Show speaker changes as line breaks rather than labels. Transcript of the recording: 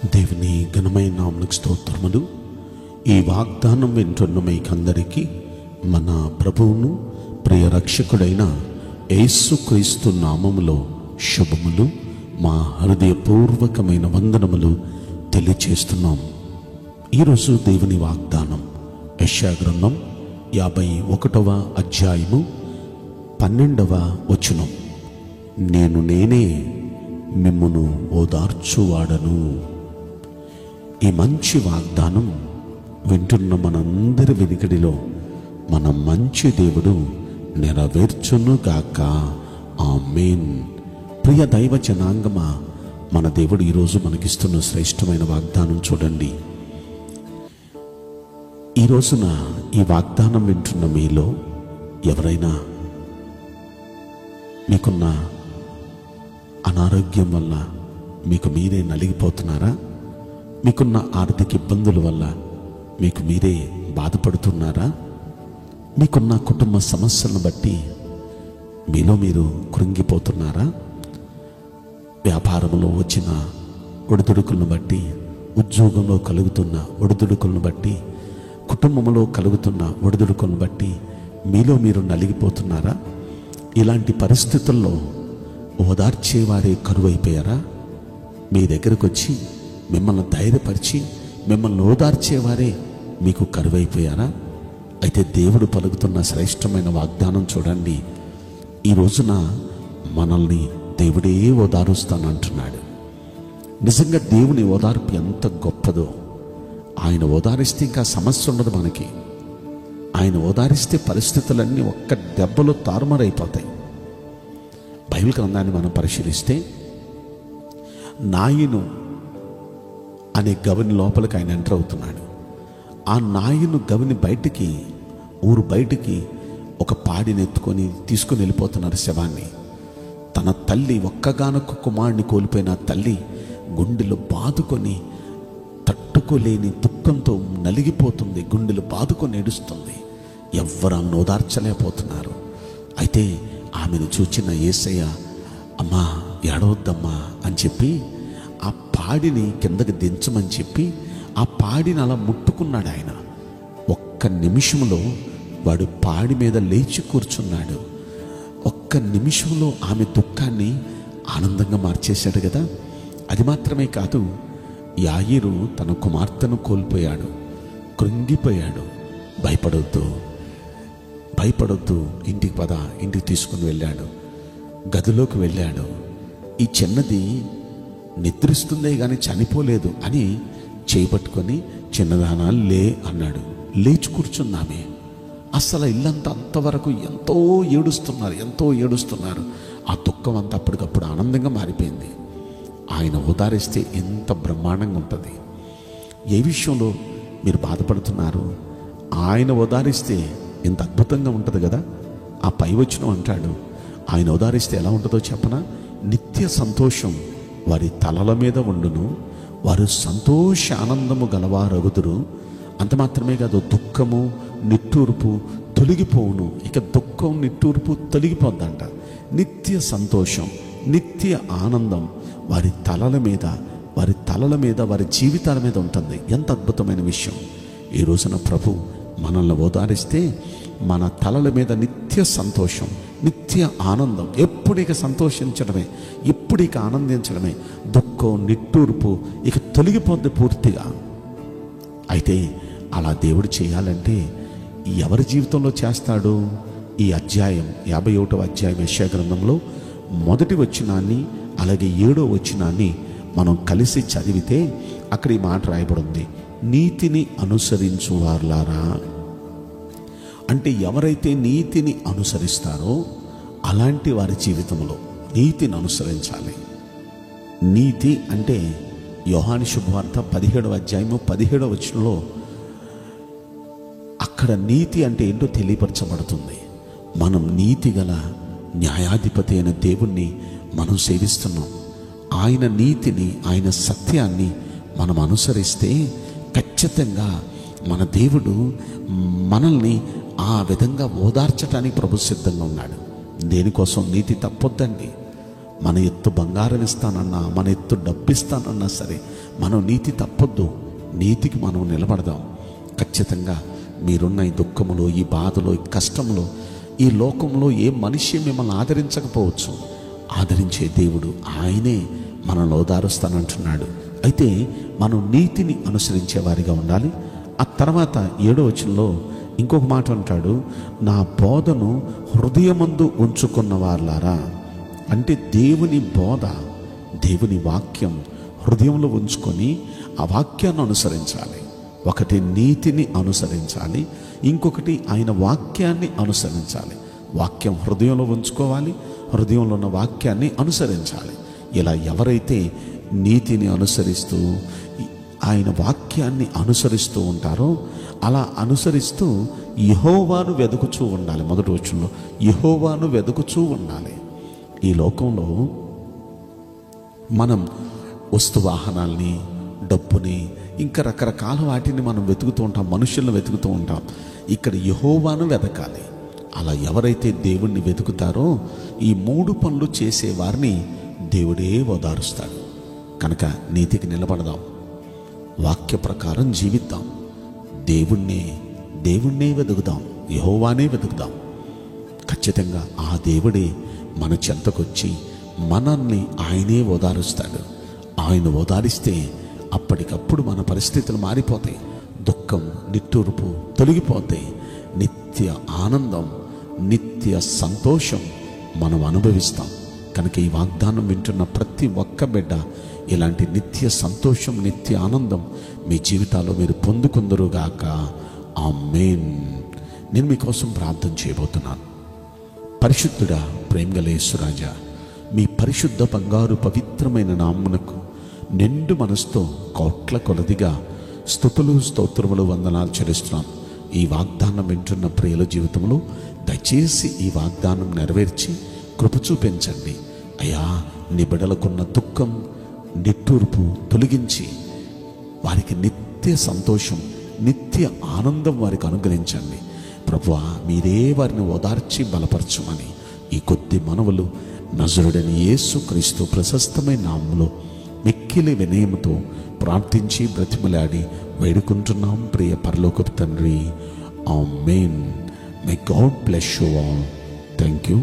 దేవుని ఘనమైన నామమునకు స్తోత్రములు. ఈ వాగ్దానం వింటున్న మీకందరికీ మన ప్రభువును ప్రియ రక్షకుడైన యేసుక్రీస్తు నామములో శుభములు, మా హృదయపూర్వకమైన వందనములు తెలియచేస్తున్నాం. ఈరోజు దేవుని వాగ్దానం యెషయా గ్రంథం 51వ అధ్యాయము 12వ వచనం. నేనే మిమ్మును ఓదార్చువాడను. ఈ మంచి వాగ్దానం వింటున్న మనందరి వెనుకడిలో మన మంచి దేవుడు నెరవేర్చునుగాక. ఆమేన్. ప్రియ దైవ జనాంగమా, మన దేవుడు ఈరోజు మనకిస్తున్న శ్రేష్టమైన వాగ్దానం చూడండి. ఈ రోజున ఈ వాగ్దానం వింటున్న మీలో ఎవరైనా మీకున్న అనారోగ్యం వల్ల మీకు మీరే నలిగిపోతున్నారా? మీకున్న ఆర్థిక ఇబ్బందుల వల్ల మీకు మీరే బాధపడుతున్నారా? మీకున్న కుటుంబ సమస్యలను బట్టి మీలో మీరు కృంగిపోతున్నారా? వ్యాపారంలో వచ్చిన ఒడిదుడుకులను బట్టి, ఉద్యోగంలో కలుగుతున్న ఒడిదుడుకులను బట్టి, కుటుంబంలో కలుగుతున్న ఒడిదుడుకులను బట్టి మీలో మీరు నలిగిపోతున్నారా? ఇలాంటి పరిస్థితుల్లో ఓదార్చేవారే కరువైపోయారా? మీ దగ్గరకు వచ్చి మిమ్మల్ని ధైర్యపరిచి మిమ్మల్ని ఓదార్చేవారే మీకు కరువైపోయారా? అయితే దేవుడు పలుకుతున్న శ్రేష్టమైన వాగ్దానం చూడండి. ఈ రోజున మనల్ని దేవుడే ఓదారుస్తానంటున్నాడు. నిజంగా దేవుని ఓదార్పు ఎంత గొప్పదో. ఆయన ఓదారిస్తే ఇంకా సమస్య ఉండదు మనకి. ఆయన ఓదారిస్తే పరిస్థితులన్నీ ఒక్క దెబ్బలో తారుమారైపోతాయి. బైబిల్ గ్రంథాన్ని మనం పరిశీలిస్తే నాయను అనే గవిని లోపలికి ఆయన ఎంటర్ అవుతున్నాడు. ఆ నాయను గవిని బయటికి, ఊరు బయటికి ఒక పాడిని ఎత్తుకొని తీసుకుని వెళ్ళిపోతున్నారు శవాన్ని. తన తల్లి, ఒక్కగానొక్క కుమారుని కోల్పోయిన తల్లి గుండెలు బాదుకొని తట్టుకోలేని దుఃఖంతో నలిగిపోతుంది. గుండెలు బాదుకొని ఏడుస్తుంది. ఎవ్వరు ఆమెను ఓదార్చలేకపోతున్నారు. అయితే ఆమెను చూచిన యేసయ్య, అమ్మా ఏడవద్దమ్మా అని చెప్పి ఆ పాడిని కిందకి దించమని చెప్పి ఆ పాడిని అలా ముట్టుకున్నాడు ఆయన. ఒక్క నిమిషంలో వాడు పాడి మీద లేచి కూర్చున్నాడు. ఒక్క నిమిషంలో ఆమె దుఃఖాన్ని ఆనందంగా మార్చేశాడు కదా. అది మాత్రమే కాదు, యాయీరు తన కుమార్తెను కోల్పోయాడు, కృంగిపోయాడు. భయపడొద్దు, ఇంటికి పద, ఇంటికి తీసుకుని వెళ్ళాడు. గదిలోకి వెళ్ళాడు. ఈ చిన్నది నిద్రిస్తుందే కానీ చనిపోలేదు అని చేపట్టుకొని, చిన్నదానా లే అన్నాడు. లేచి కూర్చుందామే. అసలు ఇల్లంతా అంతవరకు ఎంతో ఏడుస్తున్నారు. ఆ దుఃఖం అంతా అప్పటికప్పుడు ఆనందంగా మారిపోయింది. ఆయన ఓదారిస్తే ఎంత బ్రహ్మాండంగా ఉంటుంది. ఏ విషయంలో మీరు బాధపడుతున్నారు, ఆయన ఓదారిస్తే ఎంత అద్భుతంగా ఉంటుంది కదా. ఆ పై వచనం అంటాడు, ఆయన ఓదారిస్తే ఎలా ఉంటుందో చెప్పనా? నిత్య సంతోషం వారి తలల మీద ఉండును, వారు సంతోష ఆనందము గలవారగుదురు. అంత మాత్రమే కాదు, దుఃఖము నిట్టూర్పు తొలగిపోవును. ఇక దుఃఖం నిట్టూర్పు తొలగిపోద్దంట. నిత్య సంతోషం, నిత్య ఆనందం వారి తలల మీద, వారి జీవితాల మీద ఉంటుంది. ఎంత అద్భుతమైన విషయం. ఈ రోజున ప్రభు మనల్ని ఓదారిస్తే మన తలల మీద నిత్య సంతోషం, నిత్య ఆనందం. ఎప్పుడు ఇక సంతోషించడమే, ఎప్పుడు ఇక ఆనందించడమే. దుఃఖం నిట్టూర్పు ఇక తొలగిపోద్ది పూర్తిగా. అయితే అలా దేవుడు చేయాలంటే ఎవరి జీవితంలో చేస్తాడు? ఈ అధ్యాయం 51వ అధ్యాయం యెషయా గ్రంథంలో మొదటి వచనాన్ని అలాగే 7వ వచనాన్ని మనం కలిసి చదివితే అక్కడ ఈ మాట రాయబడింది, నీతిని అనుసరించు వారులారా. అంటే ఎవరైతే నీతిని అనుసరిస్తారో అలాంటి వారి జీవితంలో నీతిని అనుసరించాలి. నీతి అంటే యోహాను శుభవార్త 17వ అధ్యాయము 17వ వచనంలో అక్కడ నీతి అంటే ఏంటో తెలియపరచబడుతుంది. మనం నీతి గల న్యాయాధిపతి అయిన దేవుణ్ణి మనం సేవిస్తున్నాం. ఆయన నీతిని, ఆయన సత్యాన్ని మనం అనుసరిస్తే ఖచ్చితంగా మన దేవుడు మనల్ని ఆ విధంగా ఓదార్చడానికి ప్రభు సిద్ధంగా ఉన్నాడు. దేనికోసం? నీతి తప్పొద్దండి. మన ఎత్తు బంగారం ఇస్తానన్నా, మన ఎత్తు డబ్బు ఇస్తానన్నా సరే, మనం నీతి తప్పొద్దు, నీతికి మనం నిలబడదాం. ఖచ్చితంగా మీరున్న ఈ దుఃఖములో, ఈ బాధలో, ఈ కష్టంలో, ఈ లోకంలో ఏ మనిషి మిమ్మల్ని ఆదరించకపోవచ్చు, ఆదరించే దేవుడు ఆయనే మనల్ని ఓదారుస్తానంటున్నాడు. అయితే మనం నీతిని అనుసరించే వారిగా ఉండాలి. ఆ తర్వాత 7వ వచనంలో ఇంకొక మాట అంటాడు, నా బోధను హృదయమందు ఉంచుకున్న వారులారా. అంటే దేవుని బోధ, దేవుని వాక్యం హృదయంలో ఉంచుకొని ఆ వాక్యాన్ని అనుసరించాలి. ఒకటి నీతిని అనుసరించాలి, ఇంకొకటి ఆయన వాక్యాన్ని అనుసరించాలి. వాక్యం హృదయంలో ఉంచుకోవాలి, హృదయంలో ఉన్న వాక్యాన్ని అనుసరించాలి. ఇలా ఎవరైతే నీతిని అనుసరిస్తూ ఆయన వాక్యాన్ని అనుసరిస్తూ ఉంటారో, అలా అనుసరిస్తూ యెహోవాను వెదుకుచూ ఉండాలి. మొదటి వచనంలో యెహోవాను వెదుకుచూ ఉండాలి. ఈ లోకంలో మనం వస్తు వాహనాల్ని, డబ్బుని, ఇంకా రకరకాల వాటిని మనం వెతుకుతూ ఉంటాం, మనుషులను వెతుకుతూ ఉంటాం. ఇక్కడ యెహోవాను వెతకాలి. అలా ఎవరైతే దేవుణ్ణి వెతుకుతారో ఈ 3 పనులు చేసేవారిని దేవుడే ఓదారుస్తాడు. కనుక నీతికి నిలబడదాం, వాక్య ప్రకారం జీవిద్దాం, దేవుణ్ణే వెతుకుదాం, యెహోవానే వెతుకుదాం. ఖచ్చితంగా ఆ దేవుడే మన చెంతకొచ్చి మనల్ని ఆయనే ఓదారుస్తాడు. ఆయన ఓదారిస్తే అప్పటికప్పుడు మన పరిస్థితులు మారిపోతాయి. దుఃఖం, నిట్టూర్పు తొలగిపోతాయి. నిత్య ఆనందం, నిత్య సంతోషం మనం అనుభవిస్తాం. కనుక ఈ వాగ్దానం వింటున్న ప్రతి ఒక్క బిడ్డ ఇలాంటి నిత్య సంతోషం, నిత్య ఆనందం మీ జీవితాల్లో మీరు పొందుకుందరుగాక. ఆమేన్. నేను మీకోసం ప్రార్థన చేయబోతున్నాను. పరిశుద్ధుడా, ప్రేమగల యేసురాజా, మీ పరిశుద్ధ బంగారు పవిత్రమైన నామమునకు నిండు మనసుతో కోట్ల కొలదిగా స్తుతులు, స్తోత్రములు, వందనాలు చెల్లిస్తున్నాను. ఈ వాగ్దానం వింటున్న ప్రియుల జీవితంలో దయచేసి ఈ వాగ్దానం నెరవేర్చి కృప చూపించండి అయ్యా. నీ బిడ్డలకున్న దుఃఖం, నిట్టూర్పు తొలగించి వారికి నిత్య సంతోషం, నిత్య ఆనందం వారికి అనుగ్రహించండి ప్రభువా. మీరే వారిని ఓదార్చి బలపరచమని ఈ కొద్ది మనవులు నజరుడైన యేసుక్రీస్తు ప్రశస్తమైన నామములో మిక్కిలి వినయముతో ప్రార్థించి బ్రతిమలాడి వేడుకుంటున్నాం ప్రియ పరలోకపు తండ్రి. ఆమేన్. May God bless you all. Thank you.